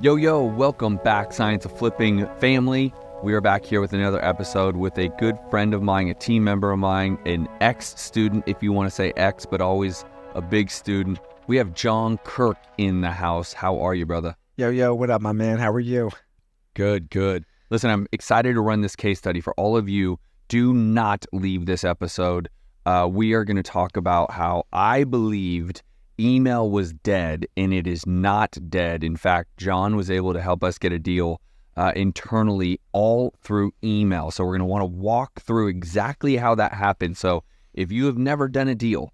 Yo, welcome back, Science of Flipping family. We are back here with another episode with a good friend of mine, a team member of mine, an ex-student, if you want to say ex, but always a big student. We have John Kirk in the house. How are you, brother? Yo, what up, my man? How are you? Good. Listen, I'm excited to run this case study for all of you. Do not leave this episode. We are going to talk about how I believed email was dead, and it is not dead. In fact, John was able to help us get a deal internally all through email. So we're going to want to walk through exactly how that happened. So if you have never done a deal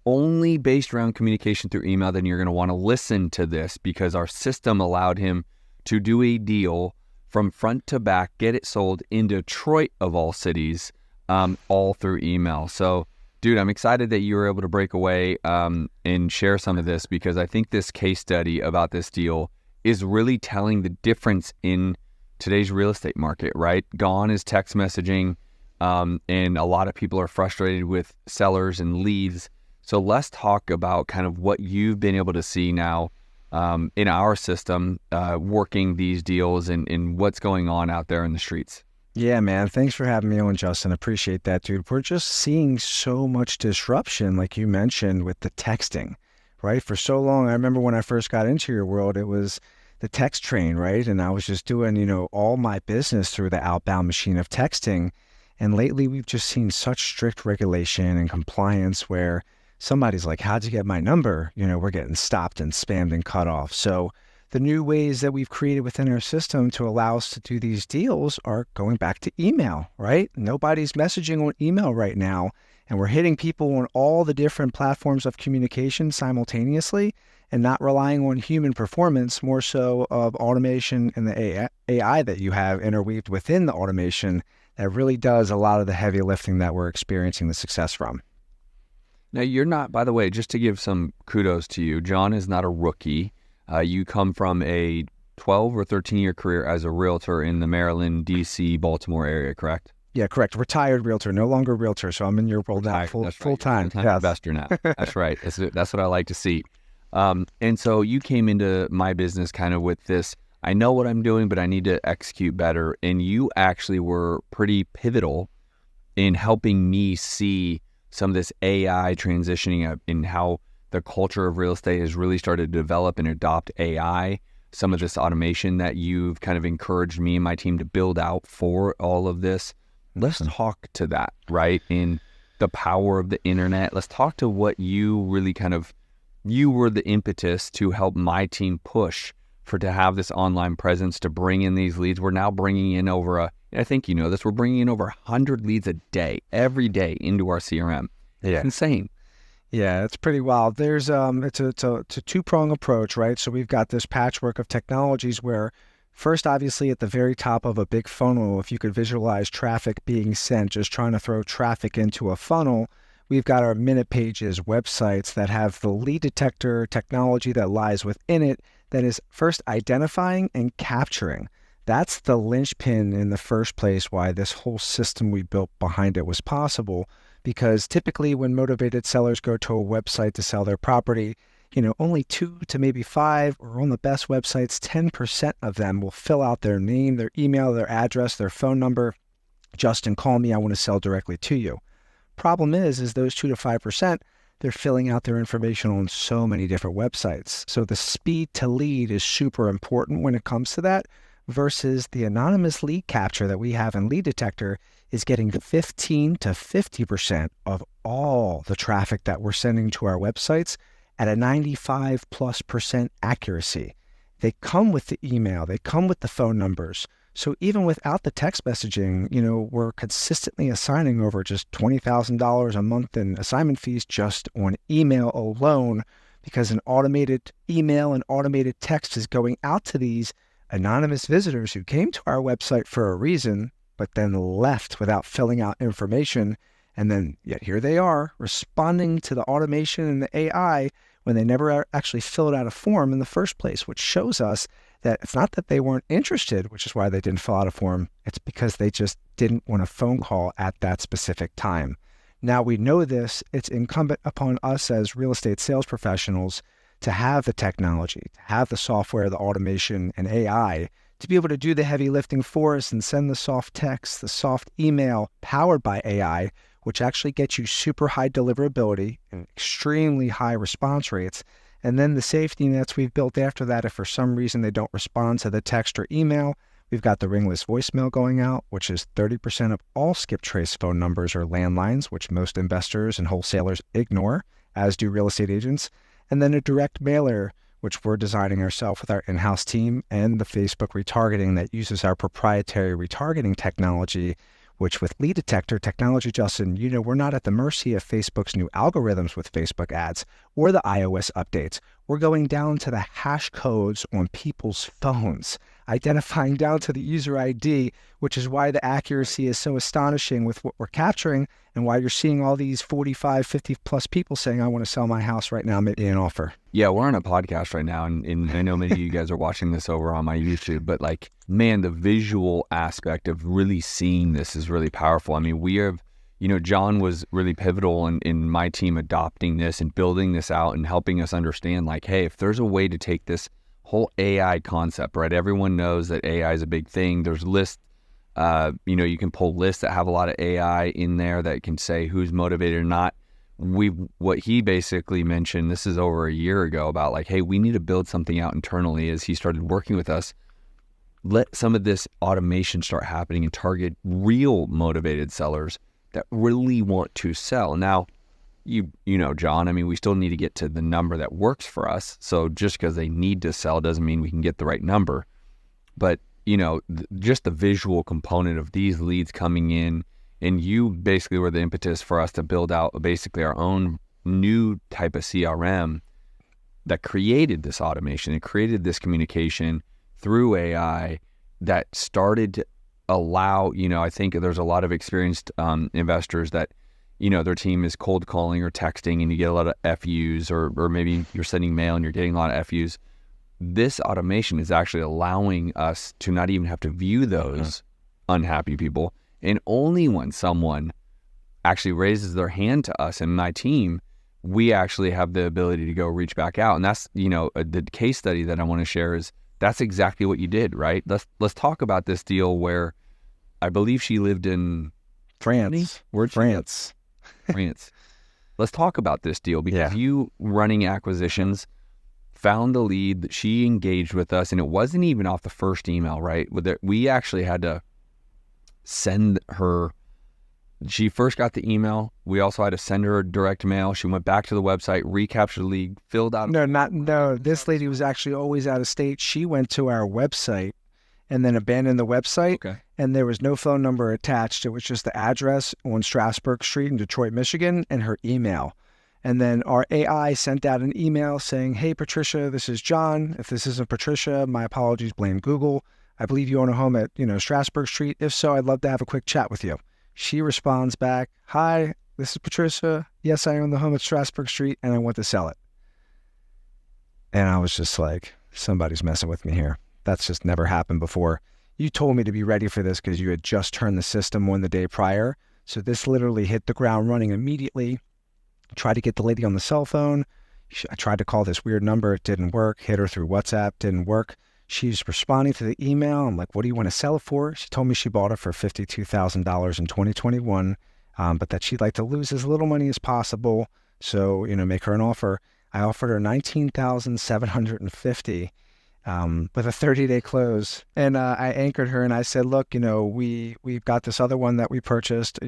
only based around communication through email, then you're going to want to listen to this, because our system allowed him to do a deal from front to back, get it sold in Detroit of all cities, all through email. So dude, I'm excited that you were able to break away and share some of this, because I think this case study about this deal is really telling the difference in today's real estate market, right? Gone is text messaging, and a lot of people are frustrated with sellers and leads. So let's talk about kind of what you've been able to see now in our system, working these deals and what's going on out there in the streets. Yeah, man. Thanks for having me on, Justin. Appreciate that, dude. We're just seeing so much disruption, like you mentioned, with the texting, right? For so long, I remember when I first got into your world, it was the text train, right? And I was just doing, all my business through the outbound machine of texting. And lately, we've just seen such strict regulation and compliance where somebody's like, how'd you get my number? We're getting stopped and spammed and cut off. So the new ways that we've created within our system to allow us to do these deals are going back to email, right? Nobody's messaging on email right now, and we're hitting people on all the different platforms of communication simultaneously and not relying on human performance, more so of automation and the AI that you have interweaved within the automation that really does a lot of the heavy lifting that we're experiencing the success from. Now, you're not, by the way, just to give some kudos to you, John is not a rookie. You come from a 12 or 13-year career as a realtor in the Maryland, D.C., Baltimore area, correct? Yeah, correct. Retired realtor, no longer realtor. So I'm in your world now, full-time. Full-time investor now. That's right. That's what I like to see. And so you came into my business kind of with this, I know what I'm doing, but I need to execute better. And you actually were pretty pivotal in helping me see some of this AI transitioning in how the culture of real estate has really started to develop and adopt AI, some of this automation that you've kind of encouraged me and my team to build out for all of this. Let's talk to that, right? In the power of the internet. Let's talk to what you really you were the impetus to help my team push to have this online presence, to bring in these leads. We're now bringing in I think you know this, we're bringing in over 100 leads a day, every day into our CRM. Yeah. It's insane. Yeah, it's pretty wild. There's it's a two-prong approach, right? So we've got this patchwork of technologies where first, obviously, at the very top of a big funnel, if you could visualize traffic being sent, just trying to throw traffic into a funnel, we've got our minute pages, websites that have the lead detector technology that lies within it that is first identifying and capturing. That's the linchpin in the first place why this whole system we built behind it was possible. Because typically when motivated sellers go to a website to sell their property, only 2 to maybe 5, or on the best websites, 10% of them will fill out their name, their email, their address, their phone number. Justin, call me. I want to sell directly to you. Problem is those 2 to 5%, they're filling out their information on so many different websites. So the speed to lead is super important when it comes to that, versus the anonymous lead capture that we have in Lead Detector is getting 15 to 50% of all the traffic that we're sending to our websites at a 95+% accuracy. They come with the email, they come with the phone numbers. So even without the text messaging, we're consistently assigning over just $20,000 a month in assignment fees just on email alone, because an automated email and automated text is going out to these anonymous visitors who came to our website for a reason, but then left without filling out information. And then yet here they are responding to the automation and the AI when they never actually filled out a form in the first place, which shows us that it's not that they weren't interested, which is why they didn't fill out a form. It's because they just didn't want a phone call at that specific time. Now we know this, it's incumbent upon us as real estate sales professionals to have the technology, to have the software, the automation, and AI to be able to do the heavy lifting for us and send the soft text, the soft email powered by AI, which actually gets you super high deliverability and extremely high response rates. And then the safety nets we've built after that, if for some reason they don't respond to the text or email, we've got the ringless voicemail going out, which is 30% of all skip trace phone numbers or landlines, which most investors and wholesalers ignore, as do real estate agents. And then a direct mailer, which we're designing ourselves with our in-house team, and the Facebook retargeting that uses our proprietary retargeting technology, which with lead detector technology, Justin, we're not at the mercy of Facebook's new algorithms with Facebook ads or the iOS updates. We're going down to the hash codes on people's phones, identifying down to the user ID, which is why the accuracy is so astonishing with what we're capturing and why you're seeing all these 45, 50 plus people saying, I want to sell my house right now, make me an offer. Yeah, we're on a podcast right now, and I know many of you guys are watching this over on my YouTube, but like, man, the visual aspect of really seeing this is really powerful. I mean, we have, John was really pivotal in my team adopting this and building this out and helping us understand, like, hey, if there's a way to take this whole AI concept, right? Everyone knows that AI is a big thing. There's lists, you can pull lists that have a lot of AI in there that can say who's motivated or not. What he basically mentioned, this is over a year ago, about like, hey, we need to build something out internally. As he started working with us, let some of this automation start happening and target real motivated sellers that really want to sell. Now, you know, John, I mean, we still need to get to the number that works for us. So just because they need to sell doesn't mean we can get the right number. But, just the visual component of these leads coming in, and you basically were the impetus for us to build out basically our own new type of CRM that created this automation and created this communication through AI that started to allow, I think there's a lot of experienced investors that, their team is cold calling or texting and you get a lot of FUs, or maybe you're sending mail and you're getting a lot of FUs. This automation is actually allowing us to not even have to view those unhappy people. And only when someone actually raises their hand to us and my team, we actually have the ability to go reach back out. And that's, the case study that I want to share is that's exactly what you did, right? Let's talk about this deal where I believe she lived in France. Where'd she live? France. Let's talk about this deal because you running acquisitions found the lead that she engaged with us, and it wasn't even off the first email, right? We actually had to send her. She first got the email. We also had to send her a direct mail. She went back to the website, recaptured the lead, filled out. No. This lady was actually always out of state. She went to our website and then abandoned the website. Okay. And there was no phone number attached. It was just the address on Strasburg Street in Detroit, Michigan, and her email. And then our AI sent out an email saying, hey, Patricia, this is John. If this isn't Patricia, my apologies, blame Google. I believe you own a home at, Strasburg Street. If so, I'd love to have a quick chat with you. She responds back, hi, this is Patricia. Yes, I own the home at Strasburg Street and I want to sell it. And I was just like, somebody's messing with me here. That's just never happened before. You told me to be ready for this because you had just turned the system on the day prior. So this literally hit the ground running immediately. Tried to get the lady on the cell phone. I tried to call this weird number. It didn't work. Hit her through WhatsApp. Didn't work. She's responding to the email. I'm like, what do you want to sell it for? She told me she bought it for $52,000 in 2021, but that she'd like to lose as little money as possible. So, make her an offer. I offered her $19,750 with a 30-day close. And I anchored her and I said, look, we've got this other one that we purchased,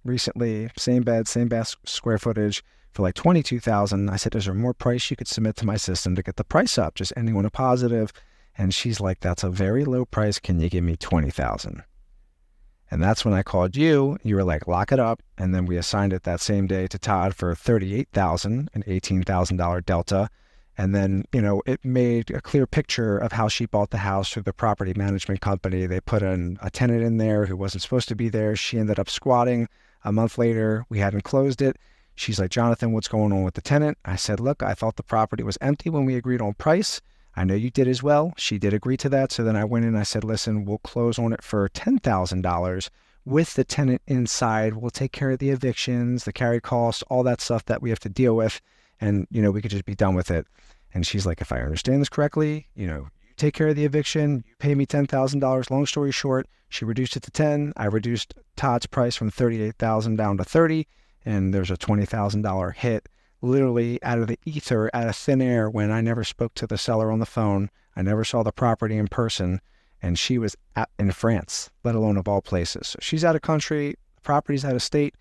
recently, same bed, same square footage for like $22,000. I said, is there more price you could submit to my system to get the price up? Just ending on a positive. And she's like, that's a very low price. Can you give me $20,000? And that's when I called you. You were like, lock it up. And then we assigned it that same day to Todd for $38,000, an $18,000 delta. And then, it made a clear picture of how she bought the house through the property management company. They put a tenant in there who wasn't supposed to be there. She ended up squatting. A month later, we hadn't closed it. She's like, Jonathan, what's going on with the tenant? I said, look, I thought the property was empty when we agreed on price. I know you did as well. She did agree to that. So then I went in and I said, listen, we'll close on it for $10,000 with the tenant inside. We'll take care of the evictions, the carry costs, all that stuff that we have to deal with. And, we could just be done with it. And she's like, if I understand this correctly, you take care of the eviction, you pay me $10,000. Long story short, she reduced it to 10. I reduced Todd's price from 38,000 down to 30, and there's a $20,000 hit literally out of the ether, out of thin air, when I never spoke to the seller on the phone. I never saw the property in person, and she was in France, let alone of all places. So she's out of country, the property's out of state.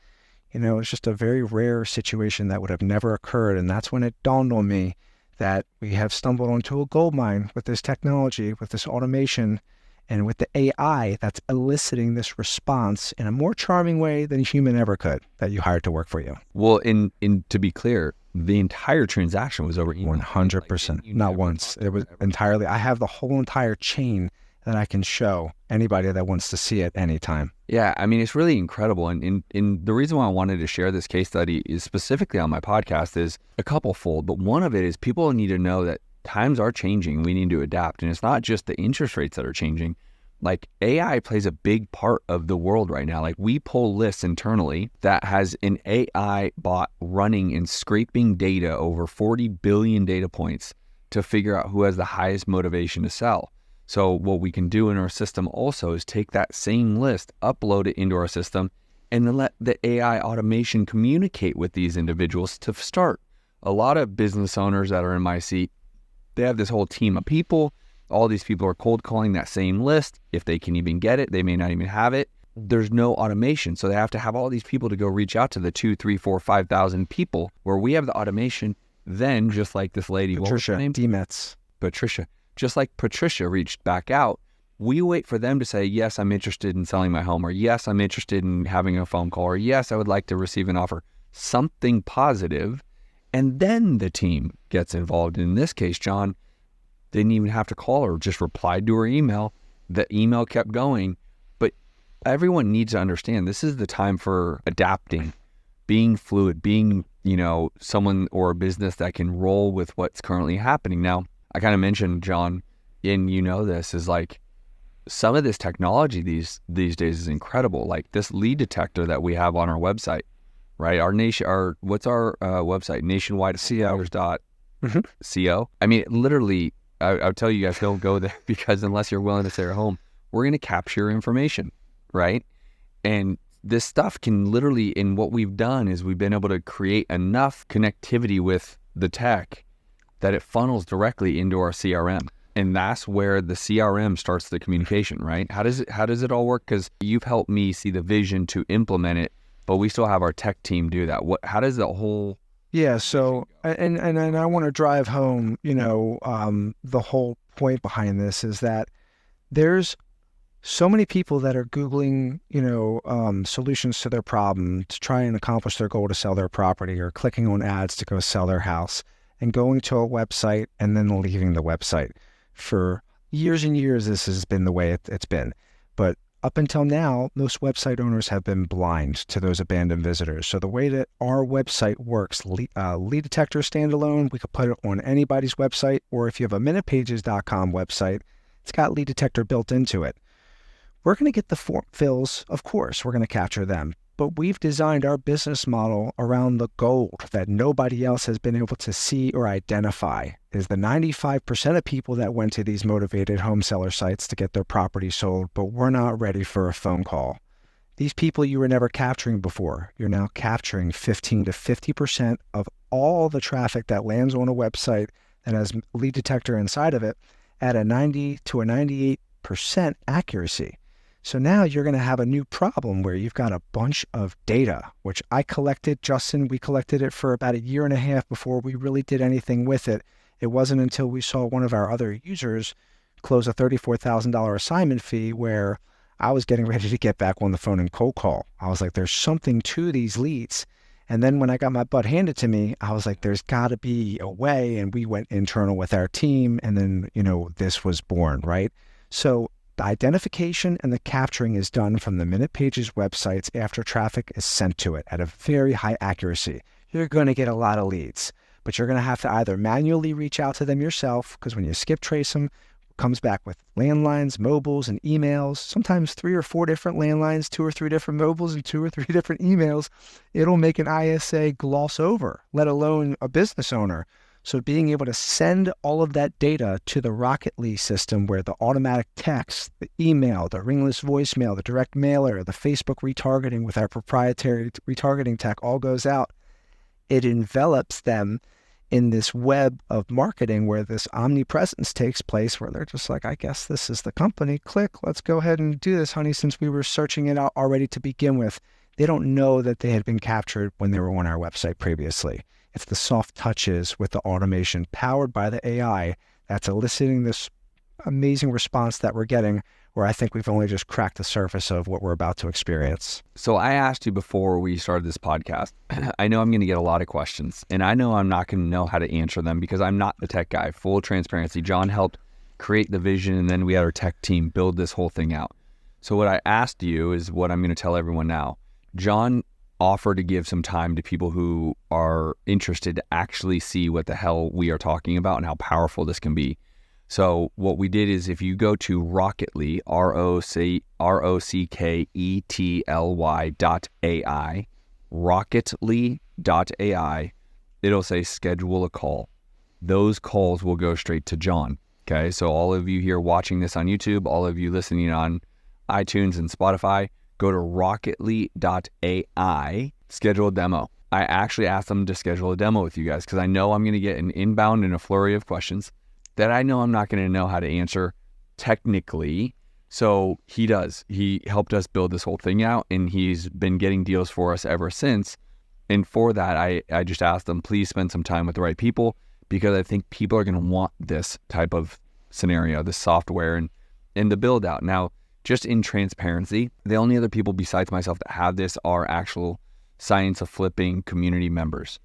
It's just a very rare situation that would have never occurred. And that's when it dawned on me that we have stumbled onto a gold mine with this technology, with this automation, and with the AI that's eliciting this response in a more charming way than a human ever could, that you hired to work for you. Well, in to be clear, the entire transaction was over email. 100%. Not once. It was entirely. I have the whole entire chain that I can show anybody that wants to see it anytime. Yeah, I mean, it's really incredible. And the reason why I wanted to share this case study is specifically on my podcast is a couple-fold. But one of it is people need to know that times are changing. We need to adapt. And it's not just the interest rates that are changing. Like, AI plays a big part of the world right now. Like, we pull lists internally that has an AI bot running and scraping data over 40 billion data points to figure out who has the highest motivation to sell. So what we can do in our system also is take that same list, upload it into our system, and then let the AI automation communicate with these individuals to start. A lot of business owners that are in my seat, they have this whole team of people. All these people are cold calling that same list. If they can even get it, they may not even have it. There's no automation. So they have to have all these people to go reach out to the 2, 3, 4, 5,000 people where we have the automation. Then, just like this lady, Patricia, 𝐷𝒓𝒐𝒔. Patricia. Just like Patricia reached back out, we wait for them to say, yes, I'm interested in selling my home, or yes, I'm interested in having a phone call, or yes, I would like to receive an offer, something positive, and then the team gets involved. In this case, John didn't even have to call her, just replied to her email. The email kept going. But everyone needs to understand this is the time for adapting, being fluid, being, someone or a business that can roll with what's currently happening. Now, I kind of mentioned, John, and this, is like some of this technology these days is incredible. Like this lead detector that we have on our website, right? What's our website? nationwide.cs.co. I mean, literally, I'll tell you guys, don't go there because unless you're willing to stay at home, we're going to capture your information, right? And this stuff can literally, and what we've done is we've been able to create enough connectivity with the tech that it funnels directly into our CRM. And that's where the CRM starts the communication, right? How does it all work? Because you've helped me see the vision to implement it, but we still have our tech team do that. How does the whole... Yeah, so, and I want to drive home, the whole point behind this is that there's so many people that are Googling, solutions to their problem to try and accomplish their goal to sell their property, or clicking on ads to go sell their house, and going to a website and then leaving the website. For years and years, this has been the way it's been. But up until now, most website owners have been blind to those abandoned visitors. So the way that our website works, lead detector standalone, we could put it on anybody's website, or if you have a minutepages.com website, it's got lead detector built into it. We're going to get the form fills, of course, we're going to capture them. But we've designed our business model around the gold that nobody else has been able to see or identify, is the 95% of people that went to these motivated home seller sites to get their property sold, but we're not ready for a phone call. These people you were never capturing before, you're now capturing 15 to 50% of all the traffic that lands on a website that has lead detector inside of it at a 90 to a 98% accuracy. So now you're going to have a new problem where you've got a bunch of data, which I collected, Justin, we collected it for about 1.5 years before we really did anything with it. It wasn't until we saw one of our other users close a $34,000 assignment fee where I was getting ready to get back on the phone and cold call. I was like, there's something to these leads. And then when I got my butt handed to me, I was like, there's got to be a way. And we went internal with our team. And then, this was born, right? So the identification and the capturing is done from the Minute Pages websites after traffic is sent to it at a very high accuracy. You're going to get a lot of leads, but you're going to have to either manually reach out to them yourself, because when you skip trace them, it comes back with landlines, mobiles, and emails, sometimes 3 or 4 different landlines, 2 or 3 different mobiles, and 2 or 3 different emails. It'll make an ISA gloss over, let alone a business owner. So being able to send all of that data to the Rocketly system where the automatic text, the email, the ringless voicemail, the direct mailer, the Facebook retargeting with our proprietary retargeting tech all goes out, it envelops them in this web of marketing where this omnipresence takes place, where they're just like, I guess this is the company. Click, let's go ahead and do this, honey, since we were searching it out already to begin with. They don't know that they had been captured when they were on our website previously. It's the soft touches with the automation powered by the AI that's eliciting this amazing response that we're getting, where I think we've only just cracked the surface of what we're about to experience. So I asked you before we started this podcast, I know I'm going to get a lot of questions, and I know I'm not going to know how to answer them because I'm not the tech guy. Full transparency. John helped create the vision, and then we had our tech team build this whole thing out. So what I asked you is what I'm going to tell everyone now. John offered to give some time to people who are interested to actually see what the hell we are talking about and how powerful this can be. So what we did is if you go to Rocketly, @ROCKETLY.AI, Rocketly.ai, it'll say schedule a call. Those calls will go straight to John. Okay, so all of you here watching this on YouTube, all of you listening on iTunes and Spotify, go to Rocketly.ai, schedule a demo. I actually asked them to schedule a demo with you guys because I know I'm going to get an inbound and a flurry of questions that I know I'm not going to know how to answer technically. So he does. He helped us build this whole thing out, and he's been getting deals for us ever since. And for that, I just asked them, please spend some time with the right people, because I think people are going to want this type of scenario, this software and the build out. Now, just in transparency, the only other people besides myself that have this are actual Science of Flipping community members.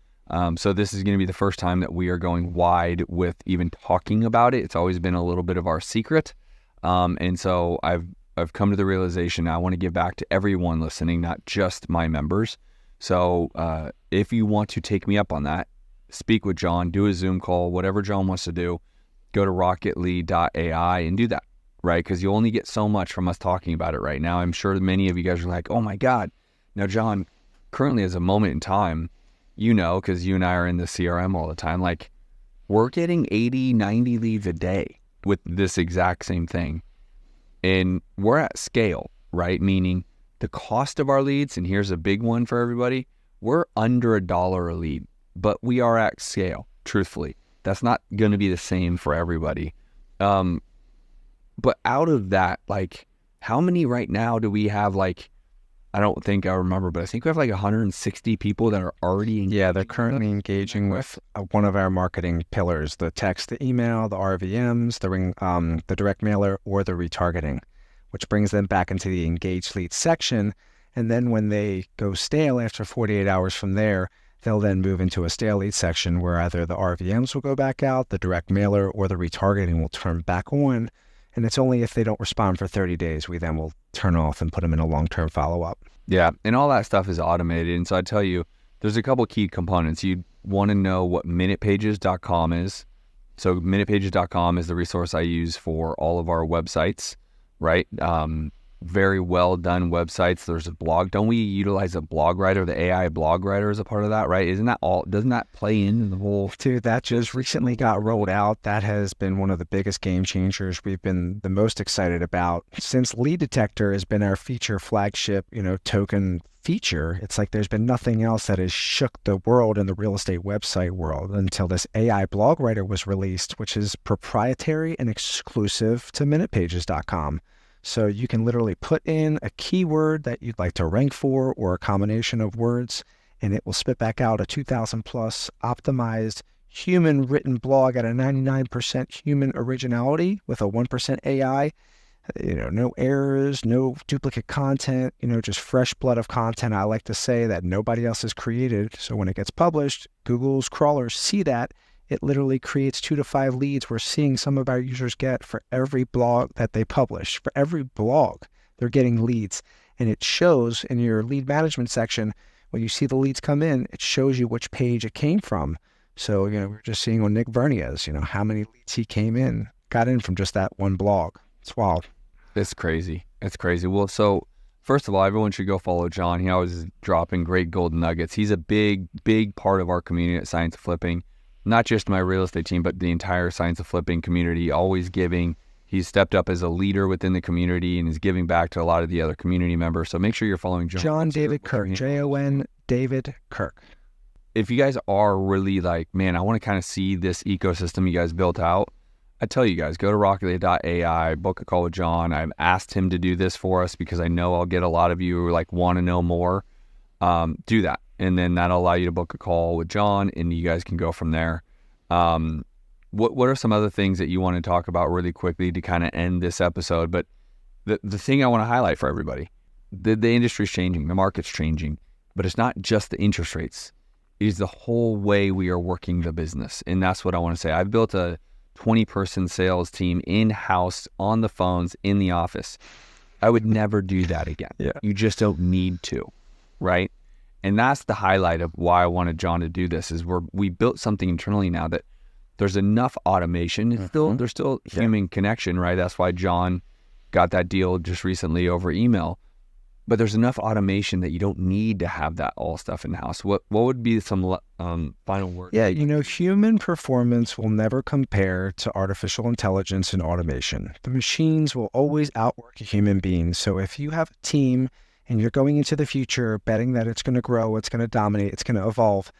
So this is going to be the first time that we are going wide with even talking about it. It's always been a little bit of our secret. And so I've come to the realization I want to give back to everyone listening, not just my members. So if you want to take me up on that, speak with John, do a Zoom call, whatever John wants to do, go to Rocketly.ai and do that, right? Because you only get so much from us talking about it right now. I'm sure many of you guys are like, oh my God. Now, John, currently as a moment in time, you know, because you and I are in the CRM all the time, like we're getting 80, 90 leads a day with this exact same thing. And we're at scale, right? Meaning the cost of our leads, and here's a big one for everybody, we're under $1 a lead, but we are at scale, truthfully. That's not going to be the same for everybody. But out of that, like how many right now do we have? Like, I don't think I remember, but I think we have like 160 people that are already engaging. Yeah, they're currently engaging with one of our marketing pillars, the text, the email, the RVMs, the direct mailer, or the retargeting, which brings them back into the engaged lead section. And then when they go stale after 48 hours from there, they'll then move into a stale lead section where either the RVMs will go back out, the direct mailer, or the retargeting will turn back on. And it's only if they don't respond for 30 days, we then will turn off and put them in a long-term follow-up. Yeah, and all that stuff is automated. And so I tell you, there's a couple key components. You want to know what minutepages.com is. So minutepages.com is the resource I use for all of our websites, right? Very well done websites. There's a blog. Don't we utilize a blog writer, the AI blog writer as a part of that, right? Doesn't that play into the whole? Dude, that just recently got rolled out. That has been one of the biggest game changers we've been the most excited about since Lead Detector has been our feature flagship, token feature. It's like there's been nothing else that has shook the world in the real estate website world until this AI blog writer was released, which is proprietary and exclusive to minutepages.com. So you can literally put in a keyword that you'd like to rank for or a combination of words, and it will spit back out a 2,000 plus optimized human written blog at a 99% human originality with a 1% AI. No errors, no duplicate content, just fresh blood of content. I like to say that nobody else has created. So when it gets published, Google's crawlers see that. It literally creates 2 to 5 leads we're seeing some of our users get for every blog that they publish. For every blog, they're getting leads. And it shows in your lead management section, when you see the leads come in, it shows you which page it came from. So, we're just seeing on Nick Vernia's, how many leads he got in from just that one blog. It's wild. It's crazy. It's crazy. Well, so first of all, everyone should go follow John. He always is dropping great golden nuggets. He's a big, big part of our community at Science of Flipping. not just my real estate team, but the entire Science of Flipping community, always giving. He's stepped up as a leader within the community and is giving back to a lot of the other community members. So make sure you're following John. John David Kirk, Jon David Kirk. If you guys are really like, man, I want to kind of see this ecosystem you guys built out, I tell you guys, go to �REWW.ai, book a call with John. I've asked him to do this for us because I know I'll get a lot of you who like want to know more. Do that. And then that'll allow you to book a call with John and you guys can go from there. What are some other things that you want to talk about really quickly to kind of end this episode? But the thing I want to highlight for everybody, the industry's changing, the market's changing, but it's not just the interest rates. It is the whole way we are working the business. And that's what I want to say. I've built a 20-person sales team in-house, on the phones, in the office. I would never do that again. Yeah. You just don't need to, right? And that's the highlight of why I wanted John to do this, is we built something internally now that there's enough automation. It's there's still human connection, right? That's why John got that deal just recently over email. But there's enough automation that you don't need to have that all stuff in-house. What would be some final words? Yeah, human performance will never compare to artificial intelligence and automation. The machines will always outwork a human being. So if you have a team and you're going into the future betting that it's going to grow, it's going to dominate, it's going to evolve,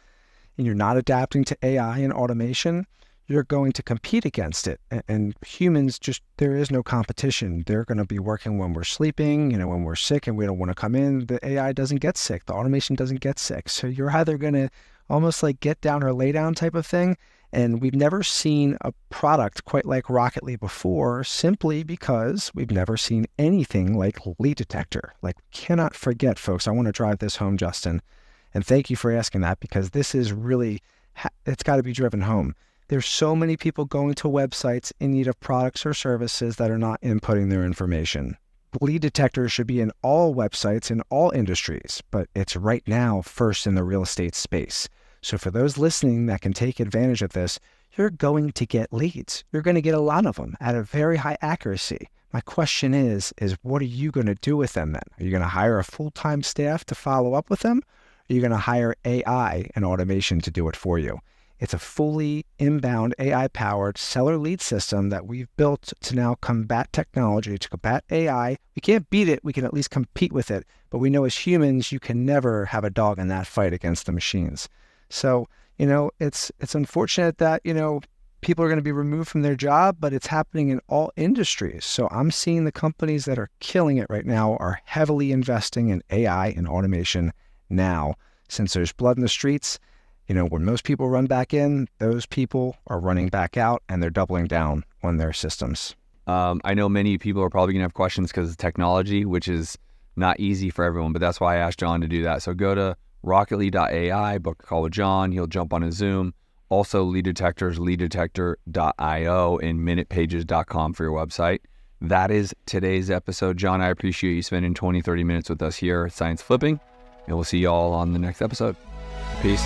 and you're not adapting to AI and automation, you're going to compete against it. And humans, there is no competition. They're going to be working when we're sleeping, when we're sick and we don't want to come in. The AI doesn't get sick. The automation doesn't get sick. So you're either going to almost like get down or lay down type of thing. And we've never seen a product quite like Rocketly before, simply because we've never seen anything like Lead Detector. Like, cannot forget, folks. I want to drive this home, Justin. And thank you for asking that, because this is really, it's got to be driven home. There's so many people going to websites in need of products or services that are not inputting their information. Lead Detector should be in all websites in all industries, but it's right now first in the real estate space. So for those listening that can take advantage of this, you're going to get leads. You're going to get a lot of them at a very high accuracy. My question is what are you going to do with them then? Are you going to hire a full-time staff to follow up with them? Or are you going to hire AI and automation to do it for you? It's a fully inbound AI-powered seller lead system that we've built to now combat technology, to combat AI. We can't beat it. We can at least compete with it. But we know as humans, you can never have a dog in that fight against the machines. So, it's unfortunate that, people are going to be removed from their job, but it's happening in all industries. So I'm seeing the companies that are killing it right now are heavily investing in AI and automation now. Since there's blood in the streets, when most people run back in, those people are running back out and they're doubling down on their systems. I know many people are probably going to have questions because of technology, which is not easy for everyone, but that's why I asked John to do that. So go to Rocketly.ai, book a call with John. He'll jump on a Zoom. Also, Lead Detectors, leaddetector.io and minutepages.com for your website. That is today's episode. John, I appreciate you spending 20, 30 minutes with us here at Science Flipping, and we'll see you all on the next episode. Peace.